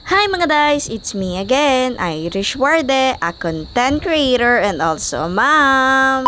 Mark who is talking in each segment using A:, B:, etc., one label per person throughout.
A: Hi mga guys, it's me again, Irish Warde, a content creator and also a mom.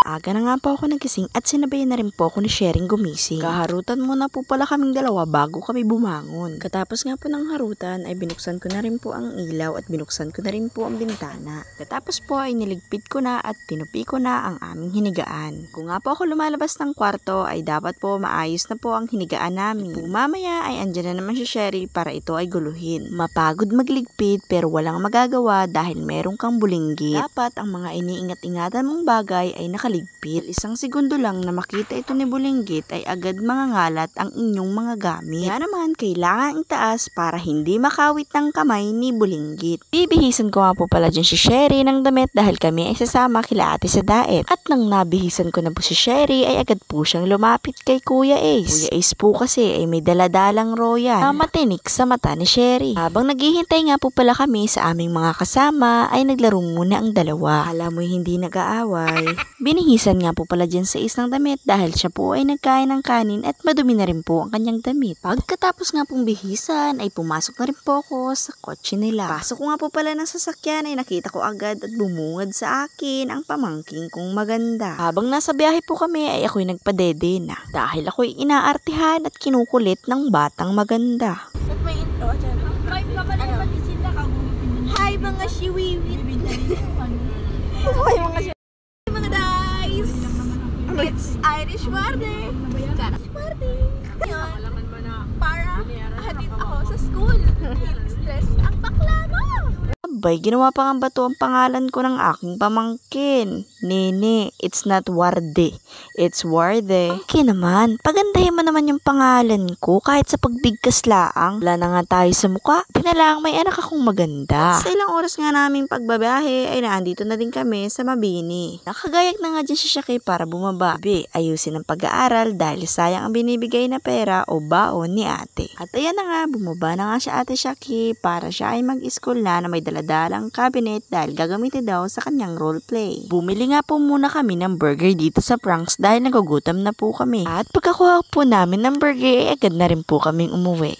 A: Aga na nga po ako nagising at sinabayan na rin po ako ni Sharing gumising. Kaharutan muna po pala kaming dalawa bago kami bumangon. Katapos nga po ng harutan ay binuksan ko na rin po ang ilaw at binuksan ko na rin po ang bintana. Katapos po ay niligpit ko na at tinupi ko na ang aming hinigaan. Kung nga po ako lumalabas ng kwarto ay dapat po maayos na po ang hinigaan namin. Kung mamaya ay andyan na naman si Sherry para ito ay guluhin. Mapagod magligpit pero walang magagawa dahil meron kang bulinggit. Dapat ang mga iniingat-ingatan mong bagay ay nakaligpit. Isang segundo lang na makita ito ni Bulinggit ay agad mangangalat ang inyong mga gamit. Kaya naman kailangan itaas para hindi makawit ng kamay ni Bulinggit. Bibihisan ko nga po pala dyan si Sherry ng damit dahil kami ay sasama kila ate sa daet. At nang nabihisan ko na po si Sherry ay agad po siyang lumapit kay Kuya Ace. Kuya Ace po kasi ay may daladalang royal na matinik sa mata ni Sherry. Habang naghihintay nga po pala kami sa aming mga kasama ay naglaro muna ang dalawa. Alam mo hindi nag-aaway. Binihisan nga po pala dyan sa Ace ng damit dahil siya po ay nagkain ng kanin at madumi na rin po ang kanyang damit. Pagkatapos nga pong bihisan ay pumasok na rin po ako sa kotse nila. Pasok ko nga po pala ng sasakyan ay nakita ko agad at bumungad sa akin ang pamangking kong maganda. Habang nasa biyahe po kami ay ako'y nagpadede na dahil ako'y inaartihan at kinukulit ng batang maganda.
B: Ba't may intro? Hi mga shiwiwit! Hi mga shiwiwit! Mga guys! It's Irish Warde! Irish Warde! Ngayon, para hatid ako sa school. Stress ang bakla mo!
A: Abay, ginawa pa nga ba to ang pangalan ko ng aking pamangkin? Nene, it's not Warde. It's Warde. Okay naman, pagandahin mo naman yung pangalan ko kahit sa pagbigkas laang. Wala na nga tayo sa muka. Pinalang may anak akong maganda. Sa ilang oras nga naming pagbabahe ay naandito na din kami sa Mabini. Nakagayag na nga dyan si Shaki para bumaba. Ayusin ang pag-aaral dahil sayang ang binibigay na pera o baon ni ate. At ayan na nga, bumaba na nga si ate Shaki para siya ay mag-school na may daladalang cabinet dahil gagamitin daw sa kanyang roleplay. Bumili nga po muna kami ng burger dito sa Pranks dahil nagugutom na po kami. At pagkakuha po namin ng burger ay agad na rin po kaming umuwi.